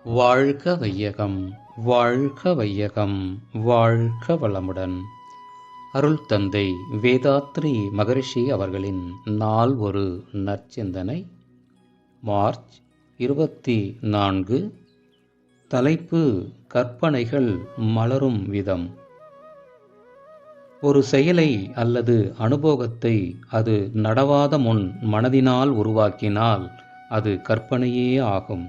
வாழ்க வையகம், வாழ்க வையகம், வாழ்க வளமுடன். அருள் தந்தை வேதாத்ரி மகரிஷி அவர்களின் நாள் ஒரு நற்சிந்தனை. மார்ச் 24. தலைப்பு: கற்பனைகள் மலரும் விதம். ஒரு செயலை அல்லது அனுபவத்தை அது நடவாத முன் மனதினால் உருவாக்கினால் அது கற்பனையே ஆகும்.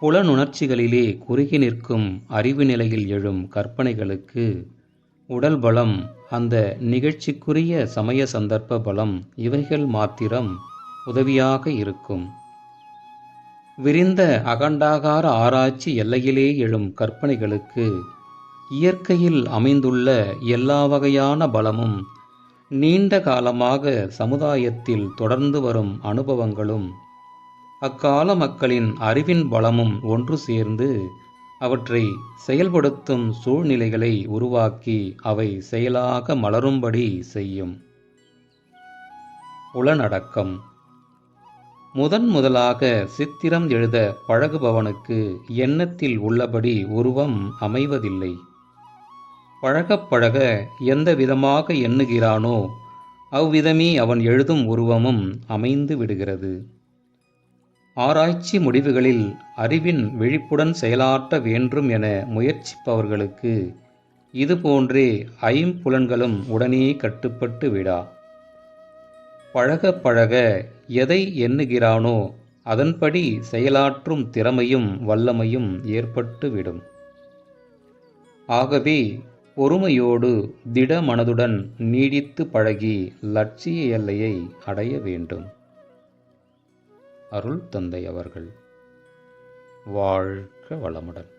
புலனுணர்ச்சிகளிலே குறுகி நிற்கும் அறிவு நிலையில் எழும் கற்பனைகளுக்கு உடல் பலம், அந்த நிகழ்ச்சிக்குரிய சமய சந்தர்ப்ப பலம், இவைகள் மாத்திரம் உதவியாக இருக்கும். விரிந்த அகண்டாகார ஆராய்ச்சி எல்லையிலே எழும் கற்பனைகளுக்கு இயற்கையில் அமைந்துள்ள எல்லா வகையான பலமும், நீண்ட காலமாக சமுதாயத்தில் தொடர்ந்து வரும் அனுபவங்களும், அக்கால மக்களின் அறிவின் பலமும் ஒன்று சேர்ந்து அவற்றை செயல்படுத்தும் சூழ்நிலைகளை உருவாக்கி அவை செயலாக மலரும்படி செய்யும். புலனடக்கம். முதலாக சித்திரம் எழுத பழகுபவனுக்கு எண்ணத்தில் உள்ளபடி உருவம் அமைவதில்லை. பழகப் பழக எந்த விதமாக எண்ணுகிறானோ அவ்விதமே அவன் எழுதும் உருவமும் அமைந்து விடுகிறது. ஆராய்ச்சி முடிவுகளில் அறிவின் விழிப்புடன் செயலாற்ற வேண்டும் என முயற்சிப்பவர்களுக்கு இதுபோன்றே ஐம்புலன்களும் உடனே கட்டுப்பட்டு விடா. பழக பழக எதை எண்ணுகிறானோ அதன்படி செயலாற்றும் திறமையும் வல்லமையும் ஏற்பட்டுவிடும். ஆகவே பொறுமையோடு திட மனதுடன் நீடித்து பழகி லட்சிய எல்லையை அடைய வேண்டும். அருள் தந்தை அவர்கள் வாழ்க வளமுடன்.